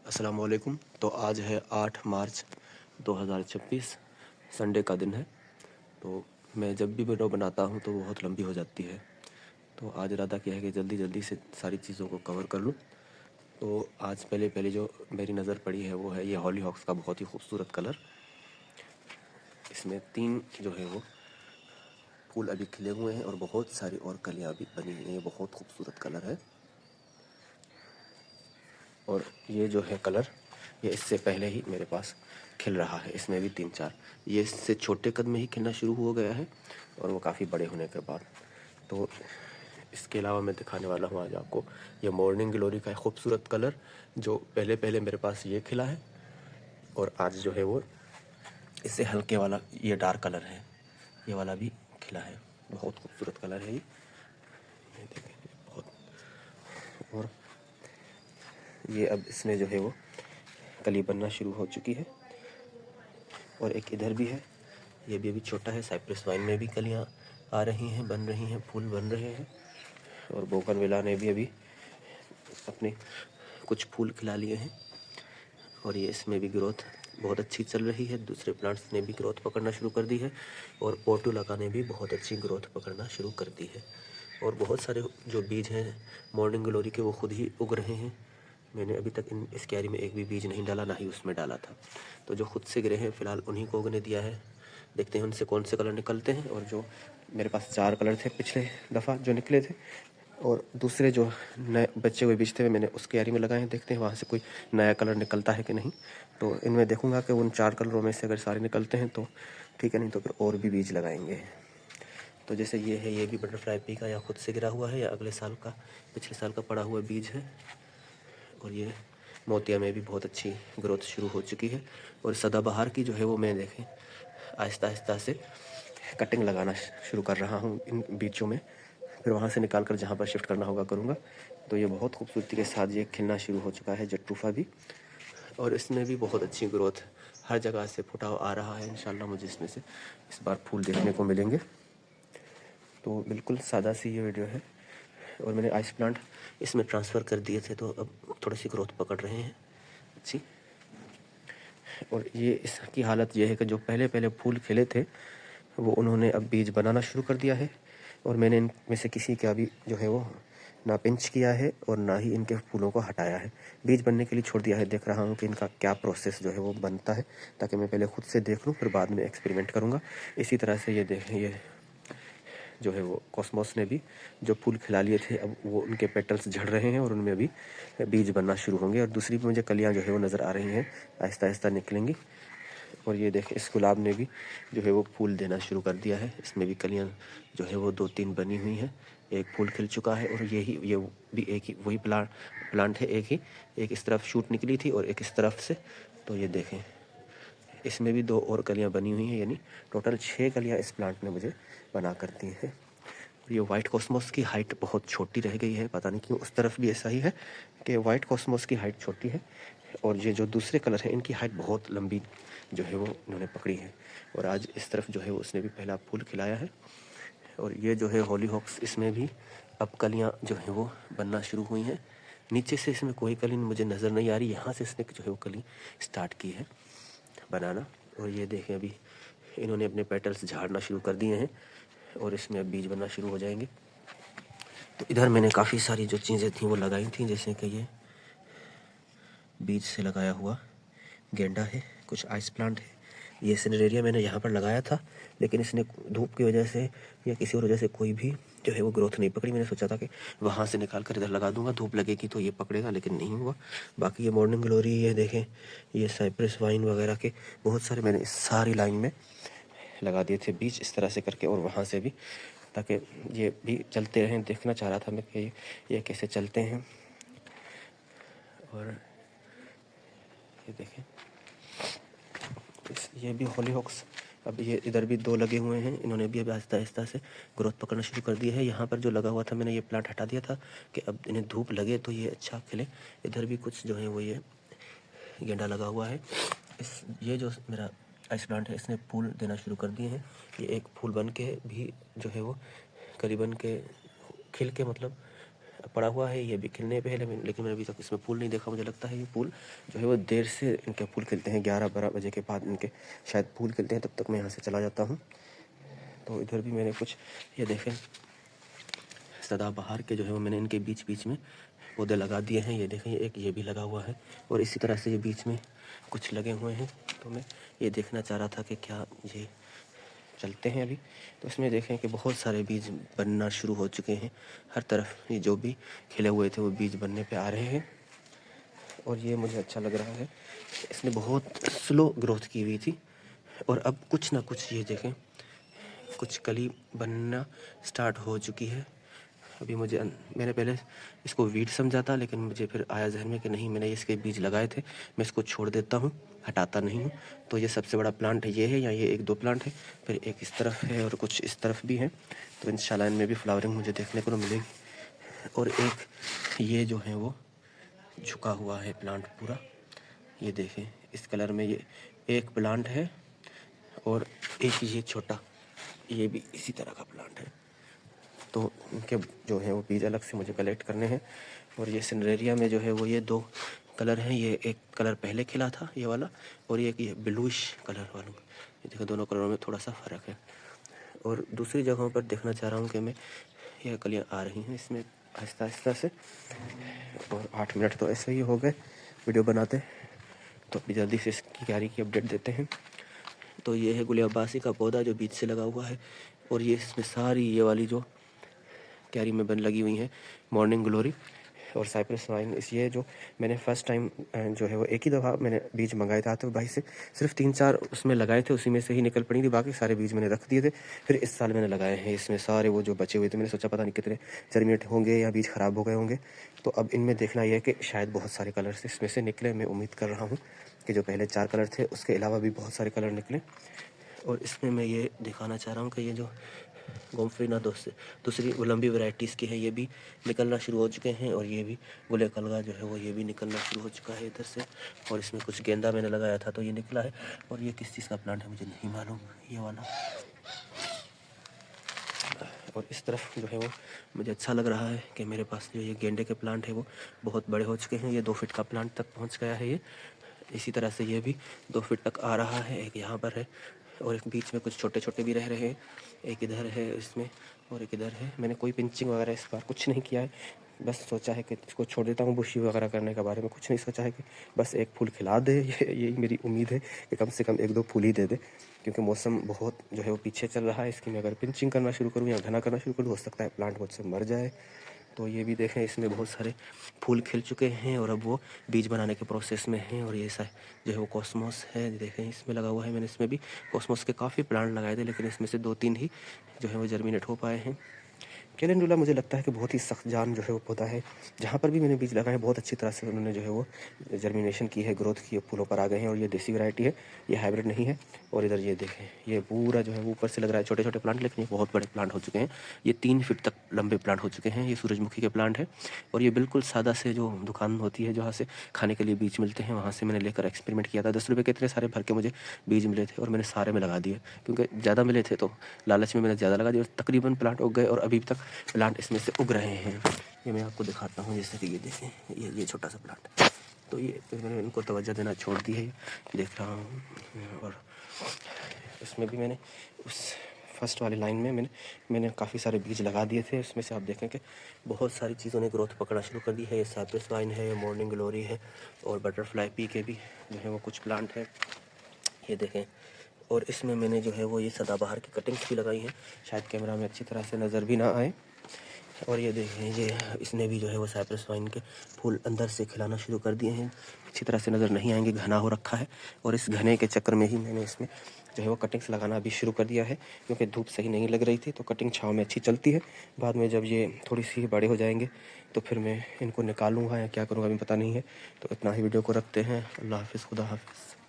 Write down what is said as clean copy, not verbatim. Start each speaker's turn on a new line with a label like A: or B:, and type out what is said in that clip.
A: अस्सलाम वालेकुम। तो आज है 8 मार्च 2026, संडे का दिन है। तो मैं जब भी वीडियो बनाता हूँ तो बहुत लंबी हो जाती है। तो आज इरादा किया है कि जल्दी जल्दी से सारी चीज़ों को कवर कर लूँ। तो आज पहले पहले जो मेरी नज़र पड़ी है वो है ये हॉलीहॉक्स का बहुत ही खूबसूरत कलर। इसमें 3 जो है वो फूल अभी खिले हुए हैं और बहुत सारी और कलियाँ भी बनी हुई हैं। ये बहुत खूबसूरत कलर है। और ये जो है कलर, ये इससे पहले ही मेरे पास खिल रहा है। इसमें भी 3-4, ये इससे छोटे कद में ही खिलना शुरू हो गया है और वो काफ़ी बड़े होने के बाद। तो इसके अलावा मैं दिखाने वाला हूँ आज आपको ये मॉर्निंग ग्लोरी का एक खूबसूरत कलर, जो पहले पहले मेरे पास ये खिला है। और आज जो है वो इससे हल्के वाला ये डार्क कलर है, ये वाला भी खिला है। बहुत खूबसूरत कलर है ये देखें बहुत। और ये अब इसमें जो है वो कली बनना शुरू हो चुकी है। और एक इधर भी है, ये भी अभी छोटा है। साइप्रस वाइन में भी कलियां आ रही हैं, बन रही हैं, फूल बन रहे हैं। और बोगनविला ने भी अभी अपने कुछ फूल खिला लिए हैं। और ये इसमें भी ग्रोथ बहुत अच्छी चल रही है। दूसरे प्लांट्स ने भी ग्रोथ पकड़ना शुरू कर दी है और पोर्टुलाका ने भी बहुत अच्छी ग्रोथ पकड़ना शुरू कर दी है। और बहुत सारे जो बीज हैं मॉर्निंग ग्लोरी के वो खुद ही उग रहे हैं। मैंने अभी तक इस क्यारी में एक भी बीज नहीं डाला, ना ही उसमें डाला था। तो जो खुद से गिरे हैं फ़िलहाल उन्हीं को उगने दिया है। देखते हैं उनसे कौन से कलर निकलते हैं। और जो मेरे पास 4 कलर थे पिछले दफ़ा जो निकले थे, और दूसरे जो नए बचे हुए बीज थे मैंने उस क्यारी में लगाए हैं। देखते हैं वहाँ से कोई नया कलर निकलता है कि नहीं। तो इनमें देखूंगा कि उन 4 कलरों में से अगर सारे निकलते हैं तो ठीक है, नहीं तो फिर और भी बीज लगाएंगे। तो जैसे ये है, ये भी बटरफ्लाई पी का या खुद से गिरा हुआ है या अगले साल का, पिछले साल का पड़ा हुआ बीज है। और ये मोतिया में भी बहुत अच्छी ग्रोथ शुरू हो चुकी है। और सदाबहार की जो है वो मैं देखें आहिस्ता आहिस्ता से कटिंग लगाना शुरू कर रहा हूँ इन बीचों में। फिर वहाँ से निकाल कर जहाँ पर शिफ्ट करना होगा करूँगा। तो ये बहुत खूबसूरती के साथ ये खिलना शुरू हो चुका है जट्रूफा भी। और इसमें भी बहुत अच्छी ग्रोथ हर जगह से फुटाव आ रहा है। इंशाल्लाह मुझे इसमें से इस बार फूल देखने को मिलेंगे। तो बिल्कुल सादा सी ये वीडियो है। और मैंने आइस प्लांट इसमें ट्रांसफ़र कर दिए थे तो अब थोड़ी सी ग्रोथ पकड़ रहे हैं अच्छी। और ये इसकी हालत ये है कि जो पहले पहले फूल खिले थे वो उन्होंने अब बीज बनाना शुरू कर दिया है। और मैंने इनमें से किसी का भी जो है वो ना पिंच किया है और ना ही इनके फूलों को हटाया है। बीज बनने के लिए छोड़ दिया है। देख रहा हूँ कि इनका क्या प्रोसेस जो है वो बनता है, ताकि मैं पहले खुद से देख लूँ फिर बाद में एक्सपेरिमेंट करूँगा। इसी तरह से ये देखें, ये जो है वो कॉस्मोस ने भी जो फूल खिला लिए थे अब वो उनके पेटल्स झड़ रहे हैं और उनमें अभी बीज बनना शुरू होंगे। और दूसरी भी मुझे कलियाँ जो है वो नज़र आ रही हैं, आहिस्ता आहिस्ता निकलेंगी। और ये देखें, इस गुलाब ने भी जो है वो फूल देना शुरू कर दिया है। इसमें भी कलियाँ जो है वो 2-3 बनी हुई हैं। एक फूल खिल चुका है और ये भी एक ही वही प्लांट है। एक इस तरफ शूट निकली थी और एक इस तरफ से। तो ये देखें, इसमें भी 2 और कलियाँ बनी हुई हैं, यानी टोटल 6 कलियाँ इस प्लांट ने मुझे बना कर दी हैं। ये वाइट कॉस्मोस की हाइट बहुत छोटी रह गई है, पता नहीं क्यों। उस तरफ भी ऐसा ही है कि वाइट कॉस्मोस की हाइट छोटी है और ये जो दूसरे कलर हैं इनकी हाइट बहुत लंबी जो है वो इन्होंने पकड़ी है। और आज इस तरफ जो है वो उसने भी पहला फूल खिलाया है। और ये जो है हॉलीहॉक्स, इसमें भी अब कलियाँ जो हैं वो बनना शुरू हुई हैं। नीचे से इसमें कोई कली मुझे नज़र नहीं आ रही, यहाँ से इसने जो है वो कली स्टार्ट की है बनाना। और ये देखें, अभी इन्होंने अपने पेटल्स झाड़ना शुरू कर दिए हैं और इसमें अब बीज बनना शुरू हो जाएंगे। तो इधर मैंने काफ़ी सारी जो चीज़ें थी वो लगाई थी, जैसे कि ये बीज से लगाया हुआ गेंडा है, कुछ आइस प्लांट है। ये सिनेरेरिया मैंने यहाँ पर लगाया था, लेकिन इसने धूप की वजह से या किसी और वजह से कोई भी जो है वो ग्रोथ नहीं पकड़ी। मैंने सोचा था कि वहाँ से निकाल कर इधर लगा दूंगा, धूप लगेगी तो ये पकड़ेगा, लेकिन नहीं हुआ। बाकी ये मॉर्निंग ग्लोरी, ये देखें, ये साइप्रस वाइन वगैरह के बहुत सारे मैंने इस सारी लाइन में लगा दिए थे बीज इस तरह से करके। और वहाँ से भी, ताकि ये भी चलते रहें। देखना चाह रहा था मैं कि ये कैसे चलते हैं। और ये देखें, ये भी हॉलीहॉक्स, अब ये इधर भी 2 लगे हुए हैं। इन्होंने भी अभी आहिस्ता आहिस्ता से ग्रोथ पकड़ना शुरू कर दी है। यहाँ पर जो लगा हुआ था मैंने ये प्लांट हटा दिया था कि अब इन्हें धूप लगे तो ये अच्छा खिले। इधर भी कुछ जो है वो ये गेंडा लगा हुआ है। ये जो मेरा आइस प्लांट है इसने फूल देना शुरू कर दिए हैं। ये एक फूल बन के भी जो है वो करीबन के खिल के, मतलब पड़ा हुआ है, ये भी खिलने पे है, लेकिन मैंने अभी तक इसमें फूल नहीं देखा। मुझे लगता है ये फूल जो है वो देर से इनके फूल खिलते हैं, 11-12 बजे के बाद इनके शायद फूल खिलते हैं, तब तक मैं यहाँ से चला जाता हूँ। तो इधर भी मैंने कुछ, ये देखें सदाबहार के जो है वो मैंने इनके बीच बीच में पौधे लगा दिए हैं। ये देखें एक ये भी लगा हुआ है और इसी तरह से ये बीच में कुछ लगे हुए हैं। तो मैं ये देखना चाह रहा था कि क्या ये चलते हैं अभी। तो इसमें देखें कि बहुत सारे बीज बनना शुरू हो चुके हैं हर तरफ। ये जो भी खिले हुए थे वो बीज बनने पे आ रहे हैं और ये मुझे अच्छा लग रहा है। इसने बहुत स्लो ग्रोथ की हुई थी और अब कुछ ना कुछ ये देखें कुछ कली बनना स्टार्ट हो चुकी है। अभी मैंने पहले इसको वीड समझा था, लेकिन मुझे फिर आया जहन में कि नहीं, मैंने इसके बीज लगाए थे, मैं इसको छोड़ देता हूँ, हटाता नहीं हूँ। तो ये सबसे बड़ा प्लांट ये है, या ये 1-2 प्लांट है, फिर एक इस तरफ है और कुछ इस तरफ भी है। तो इंशाल्लाह इनमें भी फ्लावरिंग मुझे देखने को मिलेगी। और एक ये जो है वो झुका हुआ है प्लांट पूरा, ये देखें इस कलर में ये एक प्लांट है और एक ये छोटा, ये भी इसी तरह का प्लांट है। तो इनके जो है वो बीज अलग से मुझे कलेक्ट करने हैं। और ये सिनरेरिया में जो है वो ये 2 कलर हैं। ये एक कलर पहले खिला था ये वाला, और ये ब्लूइश कलर वाला। ये देखो दोनों कलरों में थोड़ा सा फ़र्क है। और दूसरी जगहों पर देखना चाह रहा हूँ कि मैं ये कलियाँ आ रही हैं इसमें आहिस्ता आहिस्ता से। और 8 मिनट तो ऐसे ही हो गए वीडियो बनाते, तो अभी जल्दी से इसकी क्यारी की अपडेट देते हैं। तो ये है गुलियाबासी का पौधा जो बीच से लगा हुआ है, और ये इसमें सारी ये वाली जो क्यारी में बन लगी हुई है मॉर्निंग ग्लोरी और साइप्रस वाइन। इस ये जो मैंने फ़र्स्ट टाइम जो है वो एक ही दफ़ा मैंने बीज मंगाए थे तो भाई से सिर्फ 3-4 उसमें लगाए थे, उसी में से ही निकल पड़ी थी, बाकी सारे बीज मैंने रख दिए थे। फिर इस साल मैंने लगाए हैं इसमें सारे वो जो बचे हुए थे। मैंने सोचा पता नहीं कितने जर्मिनेट होंगे या बीज ख़राब हो गए होंगे। तो अब इनमें देखना यह है कि शायद बहुत सारे कलर्स इसमें से निकले। मैं उम्मीद कर रहा हूँ कि जो पहले 4 कलर थे उसके अलावा भी बहुत सारे कलर निकले। और इसमें मैं ये दिखाना चाह रहा हूँ कि ये जो गोमफ्रीना दूसरी लंबी वैरायटीज़ की है, ये भी निकलना शुरू हो चुके हैं। और ये भी गुले कलगा जो है वो ये भी निकलना शुरू हो चुका है इधर से। और इसमें कुछ गेंदा मैंने लगाया था तो ये निकला है। और ये किस चीज़ का प्लांट है मुझे नहीं मालूम, ये वाला। और इस तरफ जो है वो मुझे अच्छा लग रहा है कि मेरे पास जो ये गेंदे के प्लांट है वो बहुत बड़े हो चुके हैं। ये 2 फीट का प्लांट तक पहुँच गया है ये। इसी तरह से ये भी 2 फीट तक आ रहा है। एक यहाँ पर है और एक बीच में कुछ छोटे छोटे भी रह रहे हैं। एक इधर है इसमें और एक इधर है। मैंने कोई पिंचिंग वगैरह इस बार कुछ नहीं किया है, बस सोचा है कि इसको छोड़ देता हूँ। बुशी वगैरह करने के बारे में कुछ नहीं सोचा है, कि बस एक फूल खिला दे। यही मेरी उम्मीद है कि कम से कम 1-2 फूल ही दे दे, क्योंकि मौसम बहुत जो है वो पीछे चल रहा है। इसकी मैं अगर पिंचिंग करना शुरू करूँ या घना करना शुरू करूँ हो सकता है प्लांट मुझसे मर जाए। तो ये भी देखें इसमें बहुत सारे फूल खिल चुके हैं और अब वो बीज बनाने के प्रोसेस में हैं। और ये जो है वो कॉस्मोस है, देखें इसमें लगा हुआ है। मैंने इसमें भी कॉस्मोस के काफ़ी प्लांट लगाए थे, लेकिन इसमें से 2-3 ही जो है वो जर्मिनेट हो पाए हैं। कैलेंडुला मुझे लगता है कि बहुत ही सख्त जान जो है वो पौधा है। जहाँ पर भी मैंने बीज लगाए बहुत अच्छी तरह से उन्होंने जो है वो जर्मिनेशन की है, ग्रोथ की है, फूलों पर आ गए हैं। और ये देसी वैरायटी है, ये हाइब्रिड नहीं है। और इधर ये देखें ये पूरा जो है वो ऊपर से लग रहा है छोटे छोटे प्लांट, लेकिन ये बहुत बड़े प्लांट हो चुके हैं। ये 3 फीट तक लंबे प्लांट हो चुके हैं। ये सूरजमुखी के प्लांट है और ये बिल्कुल सादा से जो दुकान होती है जहाँ से खाने के लिए बीज मिलते हैं, वहाँ से मैंने लेकर एक्सपेरिमेंट किया था। 10 रुपये के इतने सारे भर के मुझे बीज मिले थे और मैंने सारे में लगा दिए, क्योंकि ज़्यादा मिले थे तो लालच में मैंने ज़्यादा लगा दिया। और तकरीबन प्लांट उग गए और अभी तक प्लांट इसमें से उग रहे हैं। ये मैं आपको दिखाता हूँ, जैसे कि ये देखें ये छोटा सा प्लांट। तो ये मैंने इनको तवज्जो देना छोड़ दी है, देख रहा हूँ। और उसमें भी मैंने उस फर्स्ट वाली लाइन में मैंने काफ़ी सारे बीज लगा दिए थे। उसमें से आप देखें कि बहुत सारी चीज़ों ने ग्रोथ पकड़ना शुरू कर दी है। ये साइप्रस वाइन है, ये मॉर्निंग ग्लोरी है और बटरफ्लाई पी के भी जो है वो कुछ प्लांट है, ये देखें। और इसमें मैंने जो है वो ये सदाबहार की कटिंग्स भी लगाई हैं, शायद कैमरा में अच्छी तरह से नज़र भी ना आए। और ये देखें ये इसने भी जो है वो साइप्रस वाइन के फूल अंदर से खिलाना शुरू कर दिए हैं। अच्छी तरह से नज़र नहीं आएंगे, घना हो रखा है। और इस घने के चक्कर में ही मैंने इसमें जो है वो कटिंग्स लगाना भी शुरू कर दिया है, क्योंकि धूप सही नहीं लग रही थी। तो कटिंग छाँव में अच्छी चलती है, बाद में जब ये थोड़ी सी बड़े हो जाएंगे तो फिर मैं इनको निकालूँगा या क्या करूँगा अभी पता नहीं है। तो इतना ही वीडियो को रखते हैं। अल्लाह हाफ़िज़, खुदा हाफ़िज़।